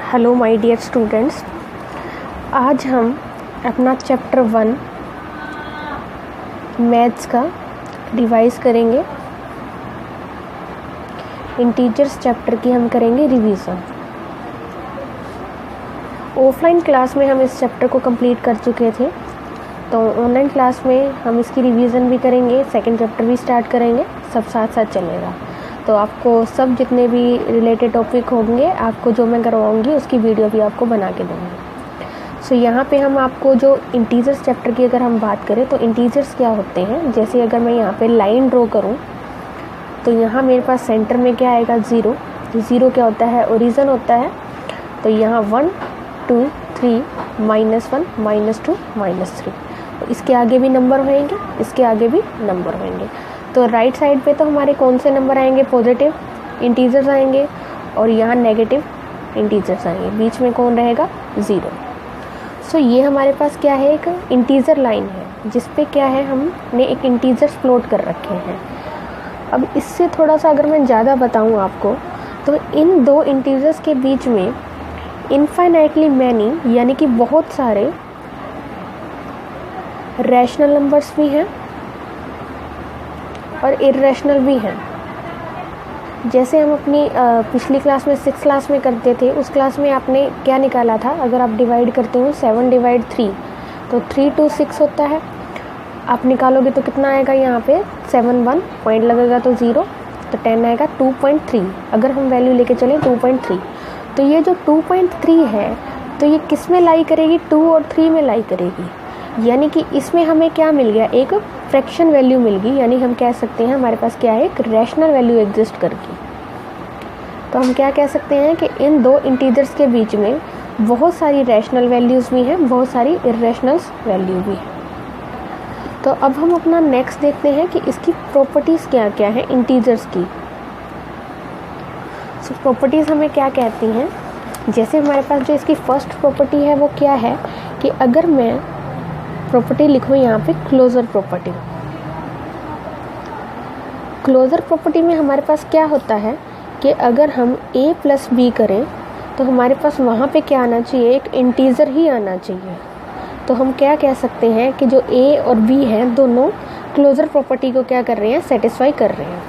Hello my dear students, आज हम अपना चैप्टर 1 मैथ्स का रिवाइज करेंगे। इंटीजर्स चैप्टर की हम करेंगे रिवीजन। ऑफलाइन क्लास में हम इस चैप्टर को कंप्लीट कर चुके थे, तो ऑनलाइन क्लास में हम इसकी रिवीजन भी करेंगे, सेकंड चैप्टर भी स्टार्ट करेंगे, सब साथ साथ चलेगा। तो आपको सब जितने भी रिलेटेड टॉपिक होंगे, आपको जो मैं करवाऊंगी उसकी वीडियो भी आपको बना के दूँगी। सो यहाँ पे हम आपको जो इंटीजर्स चैप्टर की अगर हम बात करें तो इंटीजर्स क्या होते हैं। जैसे अगर मैं यहाँ पे लाइन ड्रॉ करूँ तो यहाँ मेरे पास सेंटर में क्या आएगा, ज़ीरो। ज़ीरो क्या होता है, ओरिजिन होता है। तो यहाँ 1 2 3 -1 -2 -3, तो इसके आगे भी नंबर होंगे, इसके आगे भी नंबर होंगे। तो राइट साइड पे तो हमारे कौन से नंबर आएंगे, पॉजिटिव इंटीजर्स आएंगे, और यहाँ नेगेटिव इंटीजर्स आएंगे। बीच में कौन रहेगा, ज़ीरो। सो ये हमारे पास क्या है, एक इंटीजर लाइन है जिस पे क्या है, हमने एक इंटीजर्स प्लॉट कर रखे हैं। अब इससे थोड़ा सा अगर मैं ज़्यादा बताऊँ आपको, तो इन दो इंटीजर्स के बीच में इनफाइनाइटली मैनी यानी कि बहुत सारे रैशनल नंबर्स भी हैं और इर्रेशनल भी हैं। जैसे हम अपनी पिछली क्लास में 6th क्लास में करते थे, उस क्लास में आपने क्या निकाला था, अगर आप डिवाइड करते हो 7/3 तो 3 to 6 होता है। आप निकालोगे तो कितना आएगा, यहाँ पे 7 1 पॉइंट लगेगा तो 0, तो 10 आएगा 2.3। अगर हम वैल्यू लेके चलें 2.3, तो ये जो 2.3 है तो ये किस में लाई करेगी, 2 और 3 में लाई करेगी। यानी कि इसमें हमें क्या मिल गया, एक फ्रैक्शन वैल्यू मिल गई। यानी हम कह सकते हैं हमारे पास क्या है, एक रैशनल वैल्यू एग्जिस्ट करगी। तो हम क्या कह सकते हैं कि इन दो इंटीजर्स के बीच में बहुत सारी रैशनल वैल्यूज़ भी हैं, बहुत सारी इर्रेशनल वैल्यू भी है। तो अब हम अपना नेक्स्ट देखते हैं कि इसकी प्रॉपर्टीज़ क्या क्या है इंटीजर्स की। सो प्रॉपर्टीज़ हमें क्या कहती हैं। जैसे हमारे पास जो इसकी फर्स्ट प्रॉपर्टी है वो क्या है कि अगर मैं प्रॉपर्टी लिखूँ यहाँ पे क्लोजर प्रॉपर्टी। क्लोजर प्रॉपर्टी में हमारे पास क्या होता है कि अगर हम a + b करें तो हमारे पास वहाँ पे क्या आना चाहिए, एक इंटीजर ही आना चाहिए। तो हम क्या कह सकते हैं कि जो a और b हैं दोनों क्लोजर प्रॉपर्टी को क्या कर रहे हैं, सेटिस्फाई कर रहे हैं।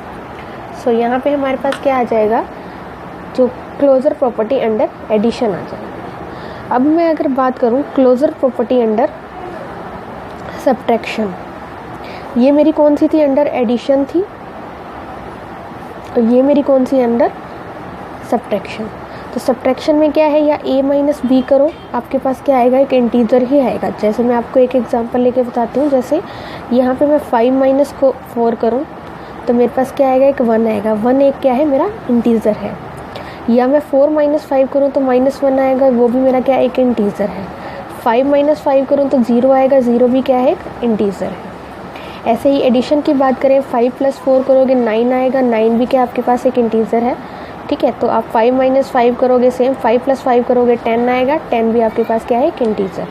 सो यहाँ पे हमारे पास क्या आ जाएगा, जो क्लोजर प्रॉपर्टी अंडर एडिशन आ जाएगा। अब मैं अगर बात करूँ क्लोजर प्रॉपर्टी अंडर सब्ट्रैक्शन, ये मेरी कौन सी थी, अंडर एडिशन थी, और ये मेरी कौन सी, अंडर सब्ट्रैक्शन। तो सब्ट्रैक्शन में क्या है, या a - b करो, आपके पास क्या आएगा, एक इंटीजर ही आएगा। जैसे मैं आपको एक एग्जांपल लेके बताती हूँ। जैसे यहाँ पे मैं 5 - 4 करूँ तो मेरे पास क्या आएगा, एक 1 आएगा। 1 एक क्या है, मेरा इंटीजर है। या मैं 4 - 5 करूँ तो -1 आएगा, वो भी मेरा क्या, एक इंटीजर है। 5 - 5 करूँ तो 0 आएगा, 0 भी क्या है, एक इंटीजर है। ऐसे ही एडिशन की बात करें, 5 + 4 करोगे 9 आएगा, 9 भी क्या आपके पास एक इंटीजर है। ठीक है, तो आप 5 - 5 करोगे, सेम 5 + 5 करोगे 10 आएगा, 10 भी आपके पास क्या है, एक इंटीजर।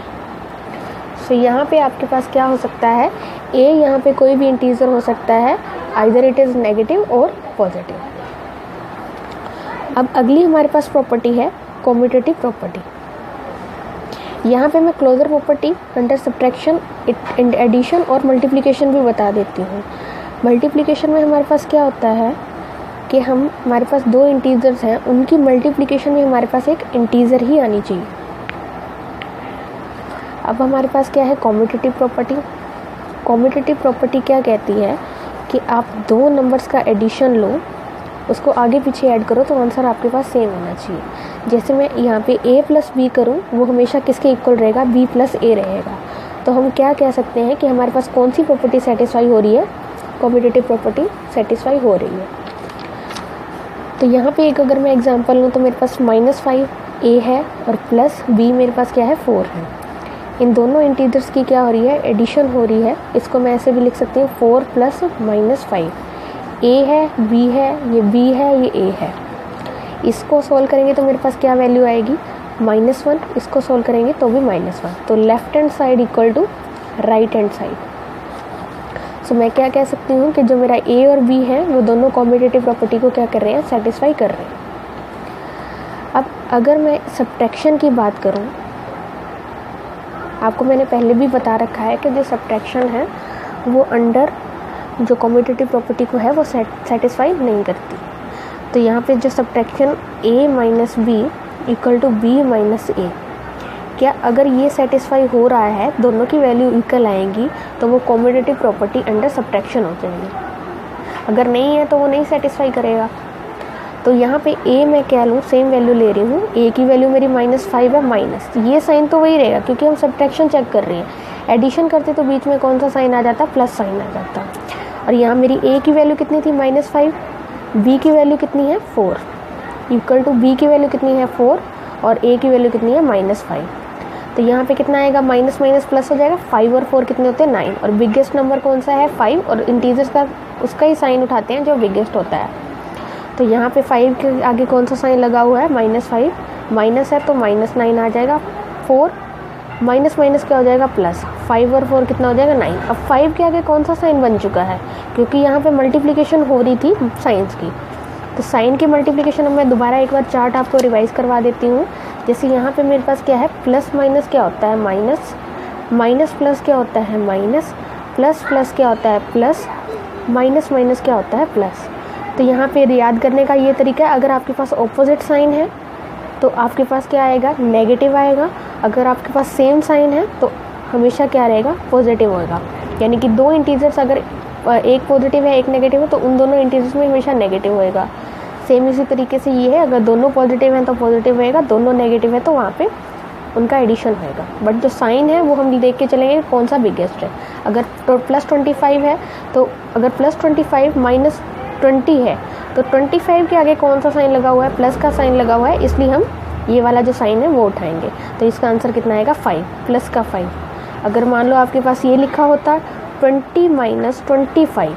सो यहाँ पे आपके पास क्या हो सकता है, a यहाँ पे कोई भी इंटीजर हो सकता है, आइदर इट इज़ नेगेटिव और पॉजिटिव। अब अगली हमारे पास प्रॉपर्टी है कॉम्यूटेटिव प्रॉपर्टी। यहाँ पे मैं closure property under subtraction, addition और मल्टीप्लिकेशन भी बता देती हूँ। मल्टीप्लिकेशन में हमारे पास क्या होता है कि हमारे पास दो इंटीजर्स हैं, उनकी मल्टीप्लिकेशन में हमारे पास एक इंटीजर ही आनी चाहिए। अब हमारे पास क्या है, कॉम्यूटेटिव प्रॉपर्टी। कॉम्यूटेटिव प्रॉपर्टी क्या कहती है कि आप दो नंबर्स का एडिशन लो, उसको आगे पीछे ऐड करो तो आंसर आपके पास सेम होना चाहिए। जैसे मैं यहाँ पे a + b करूँ, वो हमेशा किसके इक्वल रहेगा, b + a रहेगा। तो हम क्या कह सकते हैं कि हमारे पास कौन सी प्रॉपर्टी सेटिस्फाई हो रही है, कॉम्यूटेटिव प्रॉपर्टी सेटिस्फाई हो रही है। तो यहाँ पे एक अगर मैं एग्जांपल लूँ तो मेरे पास -5 a है और +b मेरे पास क्या है, 4 है। इन दोनों इंटीजर्स की क्या हो रही है, एडिशन हो रही है। इसको मैं ऐसे भी लिख सकती हूँ, 4 + -5। a है, b है, ये b है, ये a है। इसको सोल्व करेंगे तो मेरे पास क्या वैल्यू आएगी, -1। इसको सोल्व करेंगे तो भी -1। तो left hand side equal to right hand side. So मैं क्या कह सकती हूँ कि जो मेरा a और b है वो दोनों कॉम्यूटेटिव प्रॉपर्टी को क्या कर रहे हैं, सेटिस्फाई कर रहे हैं। अब अगर मैं सब्ट्रैक्शन की बात करूं, आपको मैंने पहले भी बता रखा है कि जो सब्ट्रैक्शन है वो अंडर जो कम्यूटेटिव प्रॉपर्टी को है वो सेटिस्फाई नहीं करती। तो यहाँ पे जो subtraction a minus B equal to B minus A, क्या अगर ये सेटिस्फाई हो रहा है, दोनों की वैल्यू इक्वल आएंगी, तो वो कम्यूटेटिव प्रॉपर्टी अंडर सब्ट्रैक्शन हो जाएगी। अगर नहीं है तो वो नहीं सेटिस्फाई करेगा। तो यहाँ पे a मैं क्या लूँ, सेम वैल्यू ले रही हूँ, a की वैल्यू मेरी -5 है, माइनस, ये साइन तो वही रहेगा क्योंकि हम सब्ट्रैक्शन चेक कर रहे हैं। एडिशन करते तो बीच में कौन सा साइन आ जाता, प्लस साइन आ जाता। और यहाँ मेरी a की वैल्यू कितनी थी, -5, b की वैल्यू कितनी है 4, इक्वल टू b की वैल्यू कितनी है 4 और a की वैल्यू कितनी है -5। तो यहाँ पे कितना आएगा, माइनस माइनस प्लस हो जाएगा, 5 और 4 कितने होते हैं 9, और बिगेस्ट नंबर कौन सा है 5, और इंटीजर्स का उसका ही साइन उठाते हैं जो बिगेस्ट होता है। तो यहाँ पे 5 के आगे कौन सा साइन लगा हुआ है, -5, माइनस है तो -9 आ जाएगा, 4 माइनस माइनस क्या हो जाएगा प्लस, 5 और 4 कितना हो जाएगा 9। अब 5 के आगे कौन सा साइन बन चुका है, क्योंकि यहाँ पे मल्टीप्लिकेशन हो रही थी साइंस की, तो साइन की मल्टीप्लिकेशन अब मैं दोबारा एक बार चार्ट आपको रिवाइज करवा देती हूँ। जैसे यहाँ पे मेरे पास क्या है, प्लस माइनस क्या होता है माइनस, माइनस प्लस क्या होता है माइनस, प्लस प्लस क्या होता है प्लस, माइनस माइनस क्या होता है प्लस। तो यहाँ पे याद करने का ये तरीका है, अगर आपके पास ऑपोजिट साइन है तो आपके पास क्या आएगा, नेगेटिव आएगा। अगर आपके पास सेम साइन है तो हमेशा क्या रहेगा, पॉजिटिव होएगा। यानी कि दो इंटीजर्स अगर एक पॉजिटिव है एक नेगेटिव है तो उन दोनों इंटीजर्स में हमेशा नेगेटिव होएगा। सेम इसी तरीके से ये है, अगर दोनों पॉजिटिव हैं तो पॉजिटिव होएगा, दोनों नेगेटिव है तो वहाँ पे उनका एडिशन होएगा। बट जो साइन है वो हम देख के चलेंगे कौन सा बिगेस्ट है। अगर +25 है तो अगर +25 -20 है तो 25 के आगे कौन सा साइन लगा हुआ है, प्लस का साइन लगा हुआ है, इसलिए हम ये वाला जो साइन है वो उठाएंगे। तो इसका आंसर कितना आएगा 5, प्लस का 5। अगर मान लो आपके पास ये लिखा होता 20 - 25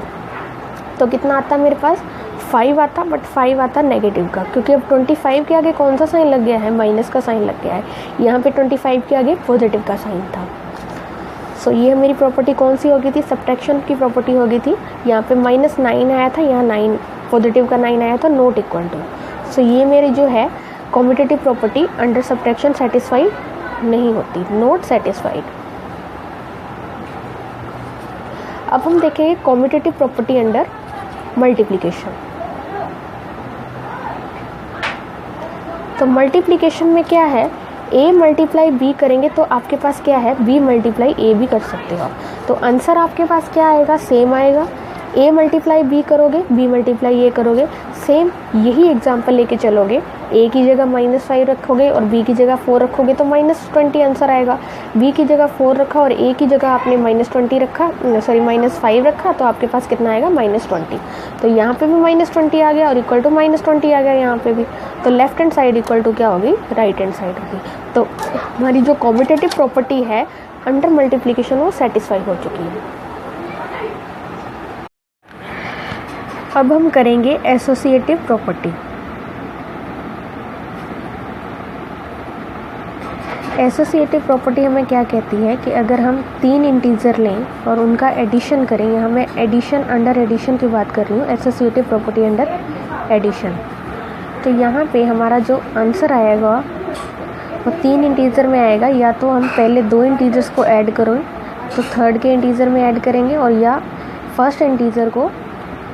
तो कितना आता मेरे पास 5 आता, बट 5 आता नेगेटिव का, क्योंकि अब 25 के आगे कौन सा साइन लग गया है, माइनस का साइन लग गया है। यहाँ पे 25 के आगे पॉजिटिव का साइन था। सो ये मेरी प्रॉपर्टी कौन सी हो गई थी, सब्ट्रैक्शन की प्रॉपर्टी हो गई थी। यहाँ पे -9 आया था, यहाँ 9 पॉजिटिव का 9 आया था, नॉट इक्वल टू। सो ये मेरी जो है commutative property under subtraction satisfy नहीं होती, नॉट सेटिस्फाइड। अब हम देखेंगे कम्यूटेटिव प्रॉपर्टी अंडर मल्टीप्लिकेशन। तो मल्टीप्लिकेशन में क्या है, a मल्टीप्लाई b करेंगे तो आपके पास क्या है, b मल्टीप्लाई a भी कर सकते हो। तो आंसर आपके पास क्या आएगा, सेम आएगा। a मल्टीप्लाई b करोगे, b मल्टीप्लाई a करोगे, सेम यही एग्जांपल लेके चलोगे। a की जगह -5 रखोगे और b की जगह 4 रखोगे तो -20 आंसर आएगा। b की जगह 4 रखा और a की जगह आपने -20 रखा, सॉरी -5 रखा, तो आपके पास कितना आएगा -20। तो यहाँ पे भी -20 आ गया और इक्वल टू -20 आ गया यहाँ पे भी। तो left hand side equal to क्या होगी, राइट हैंड साइड होगी। तो हमारी जो कम्यूटेटिव प्रॉपर्टी है अंडर मल्टीप्लिकेशन वो सेटिस्फाई हो चुकी है। अब हम करेंगे एसोसिएटिव प्रॉपर्टी। एसोसिएटिव प्रॉपर्टी हमें क्या कहती है कि अगर हम 3 इंटीजर लें और उनका एडिशन करें, यहाँ मैं एडिशन अंडर एडिशन की बात कर रही हूँ, एसोसिएटिव प्रॉपर्टी अंडर एडिशन। तो यहाँ पे हमारा जो आंसर आएगा वो 3 इंटीजर में आएगा। या तो हम पहले 2 इंटीजर्स को ऐड करो तो थर्ड के इंटीजर में ऐड करेंगे, और या फर्स्ट इंटीजर को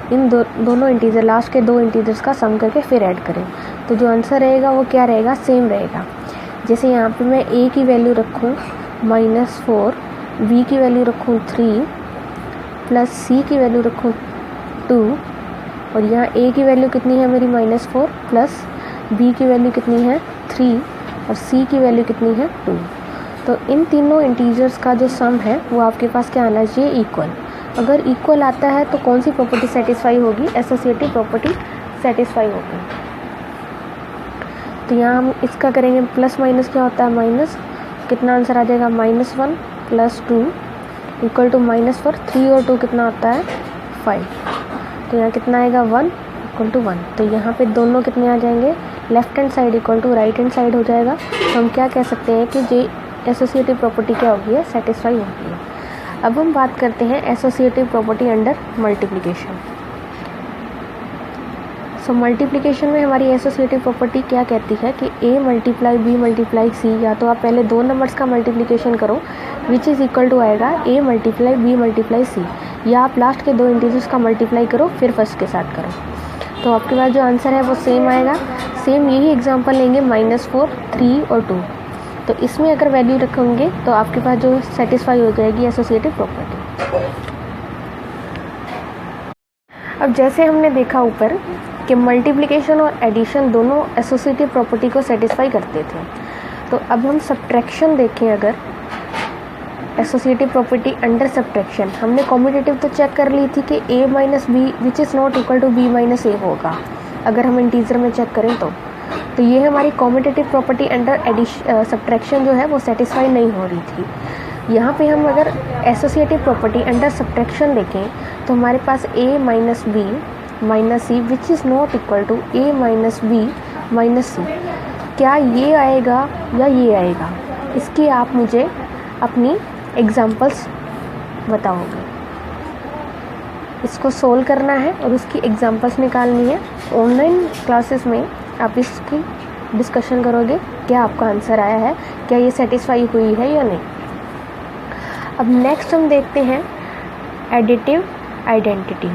इन दोनों इंटीजर, लास्ट के 2 इंटीजर्स का सम करके फिर ऐड करें। तो जो आंसर रहेगा वो क्या रहेगा, सेम रहेगा। जैसे यहाँ पे मैं a की वैल्यू रखूँ -4, b की वैल्यू रखूँ 3, प्लस c की वैल्यू रखूँ 2, और यहाँ a की वैल्यू कितनी है मेरी -4, प्लस b की वैल्यू कितनी है 3, और c की वैल्यू कितनी है 2। तो इन तीनों इंटीजर्स का जो सम है वो आपके पास क्या आना चाहिए, इक्वल। अगर इक्वल आता है तो कौन सी प्रॉपर्टी सेटिस्फाई होगी, एसोसिएटिव प्रॉपर्टी सेटिस्फाई होगी। तो यहाँ हम इसका करेंगे प्लस माइनस क्या होता है माइनस, कितना आंसर आ जाएगा -1 + 2 इक्वल टू -4, 3 और 2 कितना होता है 5। तो यहाँ कितना आएगा 1 इक्वल टू 1। तो यहाँ पे दोनों कितने आ जाएंगे, left hand side equal to right hand side हो जाएगा। तो हम क्या कह सकते हैं कि जो एसोसिएटिव प्रॉपर्टी क्या होगी है, सेटिस्फाई होगी है। अब हम बात करते हैं एसोसिएटिव प्रॉपर्टी अंडर मल्टीप्लिकेशन। सो मल्टीप्लिकेशन में हमारी एसोसिएटिव प्रॉपर्टी क्या कहती है कि a multiply b multiply c, या तो आप पहले दो नंबर्स का मल्टीप्लिकेशन करो विच इज़ इक्वल टू आएगा a multiply b multiply c, या आप लास्ट के दो इंटीजर्स का मल्टीप्लाई करो फिर फर्स्ट के साथ करो। तो आपके पास जो आंसर है वो सेम आएगा। सेम यही एग्जांपल लेंगे -4, 3 और 2। तो इसमें अगर वैल्यू रखेंगे तो आपके पास जो सेटिस्फाई हो जाएगी एसोसिएटिव प्रॉपर्टी। अब जैसे हमने देखा ऊपर कि मल्टीप्लिकेशन और एडिशन दोनों एसोसिएटिव प्रॉपर्टी को सेटिस्फाई करते थे, तो अब हम सब्ट्रैक्शन देखें। अगर एसोसिएटिव प्रॉपर्टी अंडर सब्ट्रैक्शन, हमने कॉम्यूटेटिव तो चेक कर ली थी कि a minus B which is not equal to b minus A होगा अगर हम इंटीजर में चेक करें तो ये हमारी कॉम्यूटेटिव प्रॉपर्टी अंडर सब्ट्रैक्शन जो है वो सेटिस्फाई नहीं हो रही थी। यहाँ पे हम अगर एसोसिएटिव प्रॉपर्टी अंडर सब्ट्रैक्शन देखें तो हमारे पास a minus B minus C which is not equal to a minus B minus C, क्या ये आएगा या ये आएगा, इसकी आप मुझे अपनी एग्जांपल्स बताओगे। इसको सोल्व करना है और उसकी एग्जांपल्स निकालनी है। ऑनलाइन क्लासेस में आप इसकी डिस्कशन करोगे, क्या आपका आंसर आया है, क्या ये सेटिस्फाई हुई है या नहीं। अब नेक्स्ट हम देखते हैं एडिटिव आइडेंटिटी।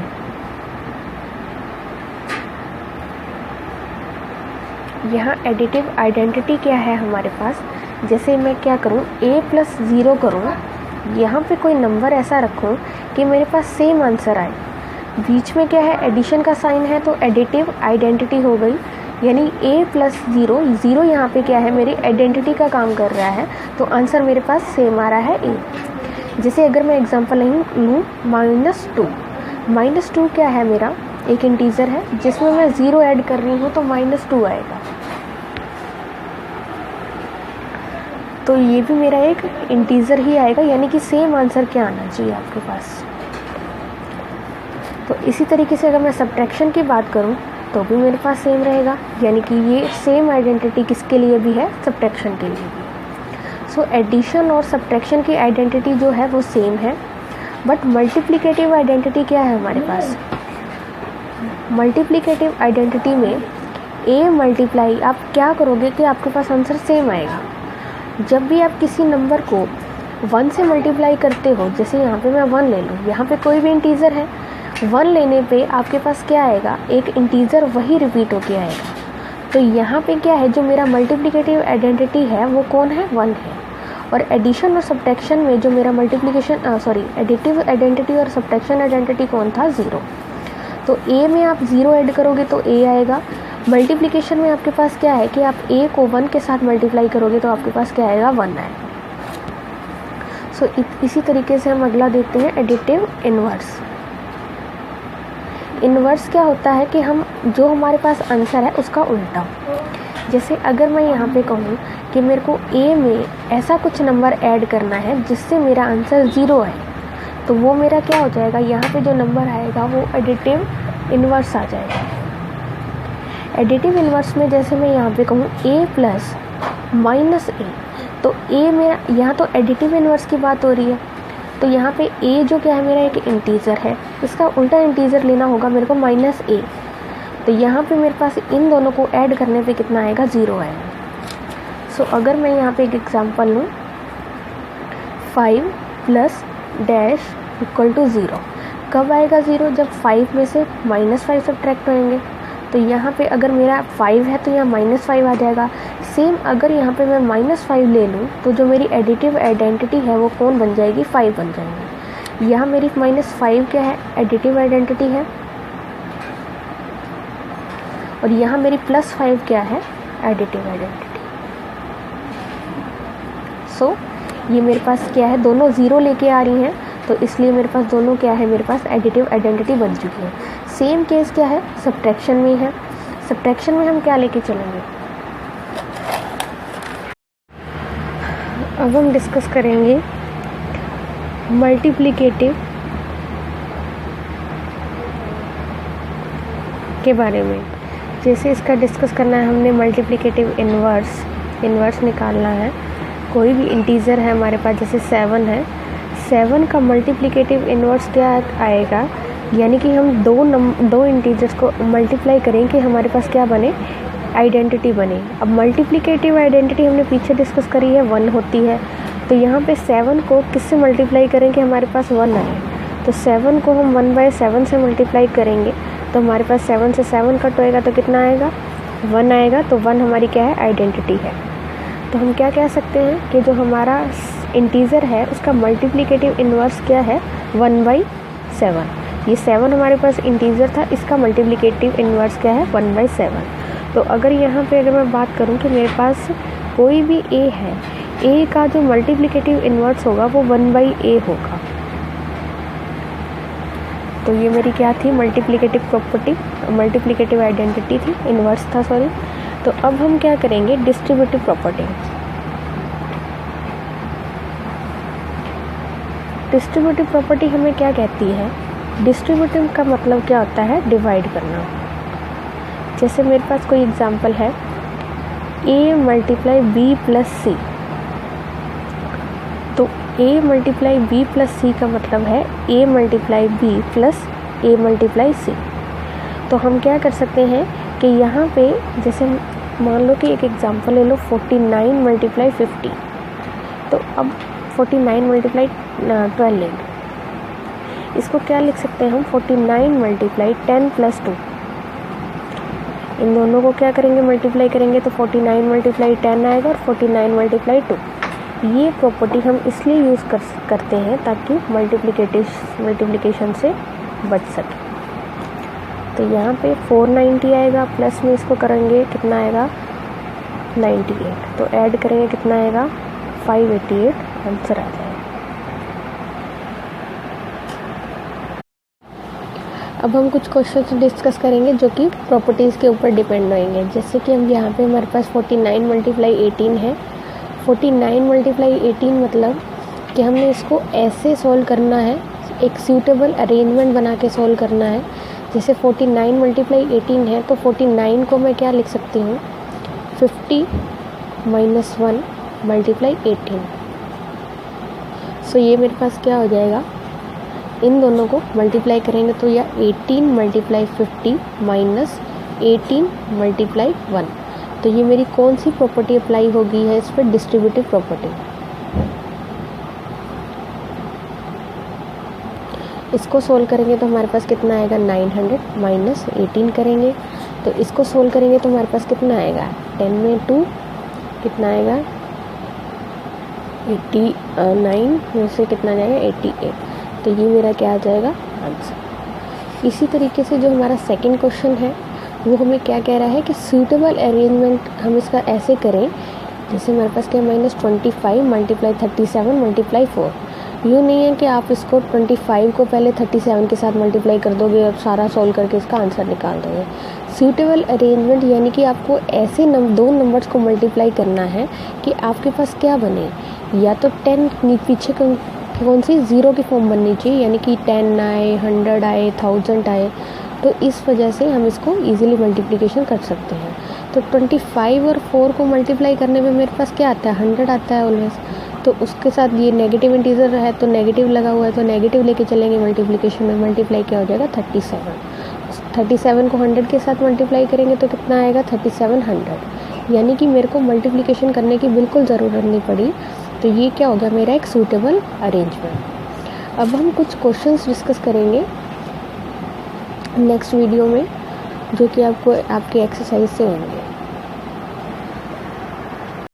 यहाँ एडिटिव आइडेंटिटी क्या है हमारे पास, जैसे मैं क्या करूँ a प्लस 0 करूँ, यहाँ पे कोई नंबर ऐसा रखूँ कि मेरे पास सेम आंसर आए। बीच में क्या है, एडिशन का साइन है, तो एडिटिव आइडेंटिटी हो गई, यानी a प्लस 0, 0 यहाँ पे क्या है, मेरी आइडेंटिटी का काम कर रहा है, तो आंसर मेरे पास सेम आ रहा है a। जैसे अगर मैं एग्जांपल लूँ -2 क्या है, मेरा एक इंटीजर है जिसमें मैं 0 ऐड कर रही हूँ तो -2 आएगा। तो ये भी मेरा एक इंटीजर ही आएगा, यानी कि सेम आंसर क्या आना चाहिए आपके पास। तो इसी तरीके से अगर मैं सब्ट्रैक्शन की बात करूं तो भी मेरे पास सेम रहेगा, यानी कि ये सेम आइडेंटिटी किसके लिए भी है, सब्ट्रैक्शन के लिए भी। सो एडिशन और सब्ट्रैक्शन की आइडेंटिटी जो है वो सेम है, बट मल्टीप्लिकेटिव आइडेंटिटी क्या है हमारे पास। मल्टीप्लिकेटिव आइडेंटिटी में a मल्टीप्लाई आप क्या करोगे कि आपके पास आंसर सेम आएगा। जब भी आप किसी नंबर को 1 से मल्टीप्लाई करते हो, जैसे यहाँ पे मैं 1 ले लूँ, यहाँ पे कोई भी इंटीजर है, 1 लेने पे आपके पास क्या आएगा, एक इंटीजर वही रिपीट होके आएगा। तो यहाँ पे क्या है, जो मेरा मल्टीप्लिकेटिव आइडेंटिटी है वो कौन है, 1 है। और एडिशन और सब्ट्रैक्शन में जो मेरा एडिटिव आइडेंटिटी और सब्ट्रैक्शन आइडेंटिटी कौन था, 0। तो a में आप 0 ऐड करोगे तो a आएगा। मल्टीप्लिकेशन में आपके पास क्या है कि आप a को 1 के साथ मल्टीप्लाई करोगे तो आपके पास क्या आएगा, 1 आएगा। सो इसी तरीके से हम अगला देखते हैं एडिटिव इन्वर्स। इन्वर्स क्या होता है कि हम जो हमारे पास आंसर है उसका उल्टा। जैसे अगर मैं यहाँ पे कहूँ कि मेरे को a में ऐसा कुछ नंबर ऐड करना है जिससे मेरा आंसर 0 है, तो वो मेरा क्या हो जाएगा, यहाँ पे जो नंबर आएगा वो एडिटिव इन्वर्स आ जाएगा। एडिटिव इन्वर्स में जैसे मैं यहाँ पे कहूँ a प्लस माइनस ए, तो a मेरा, यहाँ तो एडिटिव इन्वर्स की बात हो रही है, तो यहाँ पे a जो क्या है, मेरा एक इंटीजर है, इसका उल्टा इंटीजर लेना होगा मेरे को -a। तो यहाँ पे मेरे पास इन दोनों को ऐड करने पे कितना आएगा, 0 आएगा। सो अगर मैं यहाँ पे एक एग्जांपल लूँ, 5 प्लस डैश इक्वल टू 0, कब आएगा 0, जब 5 में से -5 सब्ट्रैक्ट होंगे। तो यहाँ पे अगर मेरा 5 है तो यहाँ -5 आ जाएगा। सेम अगर यहाँ पे मैं -5 ले लूँ तो जो मेरी एडिटिव आइडेंटिटी है वो कौन बन जाएगी, 5 बन जाएगी। यहाँ मेरी -5 क्या है, एडिटिव आइडेंटिटी है, और यहाँ मेरी +5 क्या है, एडिटिव आइडेंटिटी। सो ये मेरे पास क्या है, दोनों 0 लेके आ रही हैं, तो इसलिए मेरे पास दोनों क्या है, मेरे पास एडिटिव आइडेंटिटी बन चुकी है। सेम केस क्या है, सब्ट्रैक्शन में है। सब्ट्रैक्शन में हम क्या लेके चलेंगे, अब हम डिस्कस करेंगे मल्टीप्लिकेटिव के बारे में। जैसे इसका डिस्कस करना है हमने, मल्टीप्लिकेटिव इन्वर्स निकालना है। कोई भी इंटीजर है हमारे पास, जैसे 7 है, 7 का मल्टीप्लिकेटिव इन्वर्स क्या आएगा, यानी कि हम दो इंटीजर्स को मल्टीप्लाई करें कि हमारे पास क्या बने, आइडेंटिटी बने। अब मल्टीप्लिकेटिव आइडेंटिटी हमने पीछे डिस्कस करी है, 1 होती है। तो यहाँ पे 7 को किससे मल्टीप्लाई करें कि हमारे पास 1 आए, तो 7 को हम 1/7 से मल्टीप्लाई करेंगे तो हमारे पास 7 से 7 कट होएगा तो कितना आएगा, 1 आएगा। तो 1 हमारी क्या है, आइडेंटिटी है। तो हम क्या कह सकते हैं कि जो हमारा इंटीजर है उसका मल्टीप्लिकेटिव इन्वर्स क्या है, 1/7। ये 7 हमारे पास इंटीजर था, इसका मल्टीप्लिकेटिव इन्वर्स क्या है, 1/7। तो अगर यहाँ पे अगर मैं बात करूँ कि मेरे पास कोई भी a है, a का जो मल्टीप्लिकेटिव इन्वर्स होगा वो 1/a होगा। तो ये मेरी क्या थी, मल्टीप्लिकेटिव प्रॉपर्टी, मल्टीप्लिकेटिव आइडेंटिटी थी, इन्वर्स था सॉरी। तो अब हम क्या करेंगे, डिस्ट्रीब्यूटिव प्रॉपर्टी। डिस्ट्रीब्यूटिव प्रॉपर्टी हमें क्या कहती है, डिस्ट्रीब्यूटिव का मतलब क्या होता है, डिवाइड करना। जैसे मेरे पास कोई एग्जांपल है, a multiply b plus C, तो a multiply b plus C का मतलब है a multiply b plus a multiply C. तो हम क्या कर सकते हैं कि यहाँ पे जैसे मान लो कि एक एग्जांपल ले लो, 49 मल्टीप्लाई 50। तो अब 49 मल्टीप्लाई 12 लेंगे, इसको क्या लिख सकते हैं हम, 49 मल्टीप्लाई 10 प्लस 2। इन दोनों को क्या करेंगे, मल्टीप्लाई करेंगे तो 49 मल्टीप्लाई 10 आएगा और 49 मल्टीप्लाई 2। ये प्रॉपर्टी हम इसलिए यूज़ करते हैं ताकि मल्टीप्लिकेशन से बच सके। तो यहाँ पे 490 आएगा, प्लस में इसको करेंगे कितना आएगा, 98। तो ऐड करेंगे कितना आएगा, 588 आंसर आ जाएगा। अब हम कुछ क्वेश्चन डिस्कस करेंगे जो कि प्रॉपर्टीज़ के ऊपर डिपेंड होंगे। जैसे कि हम यहाँ पे हमारे पास 49 मल्टीप्लाई 18 है। 49 मल्टीप्लाई 18 मतलब कि हमने इसको ऐसे सॉल्व करना है, एक सूटेबल अरेंजमेंट बना के सॉल्व करना है। जैसे 49 मल्टीप्लाई 18 है तो 49 को मैं क्या लिख सकती हूँ, 50 - 1 मल्टीप्लाई 18। सो ये मेरे पास क्या हो जाएगा, इन दोनों को मल्टीप्लाई करेंगे तो या 18 मल्टीप्लाई 50 माइनस 18 मल्टीप्लाई 1। तो ये मेरी कौन सी प्रॉपर्टी अप्लाई होगी है इस पर, डिस्ट्रीब्यूटिव प्रॉपर्टी। इसको सोल्व करेंगे तो हमारे पास कितना आएगा, 900 माइनस 18 करेंगे तो इसको सोल्व करेंगे तो हमारे पास कितना आएगा, 10 में 2 कितना आएगा, 89 में से कितना जाएगा, 88। तो ये मेरा क्या आ जाएगा, आंसर। इसी तरीके से जो हमारा सेकंड क्वेश्चन है वो हमें क्या कह रहा है कि सूटेबल अरेंजमेंट हम इसका ऐसे करें, जैसे हमारे पास क्या, -25 मल्टीप्लाई 37 मल्टीप्लाई 4। यूँ नहीं है कि आप इसको 25 को पहले 37 के साथ मल्टीप्लाई कर दोगे और सारा सॉल्व करके इसका आंसर निकाल दोगे। सूटेबल अरेंजमेंट यानी कि आपको ऐसे दो नंबर्स को मल्टीप्लाई करना है कि आपके पास क्या बने, या तो 10 पीछे कौन सी 0 की फॉर्म बननी चाहिए, यानी कि 10 आए, 100 आए, 1000 आए। तो इस वजह से हम इसको इजीली मल्टीप्लिकेशन कर सकते हैं। तो 25 और 4 को मल्टीप्लाई करने में मेरे पास क्या आता है, 100 आता है ऑलवेज। तो उसके साथ ये नेगेटिव इंटीजर है तो नेगेटिव लगा हुआ है तो नेगेटिव लेके चलेंगे मल्टीप्लिकेशन में। मल्टीप्लाई क्या हो जाएगा, 37 को 100 के साथ मल्टीप्लाई करेंगे तो कितना आएगा, 3700। यानी कि मेरे को मल्टीप्लिकेशन करने की बिल्कुल ज़रूरत नहीं पड़ी। तो ये क्या हो गया, मेरा एक सूटेबल अरेंजमेंट। अब हम कुछ क्वेश्चंस डिस्कस करेंगे नेक्स्ट वीडियो में जो कि आपको आपकी एक्सरसाइज से होंगे।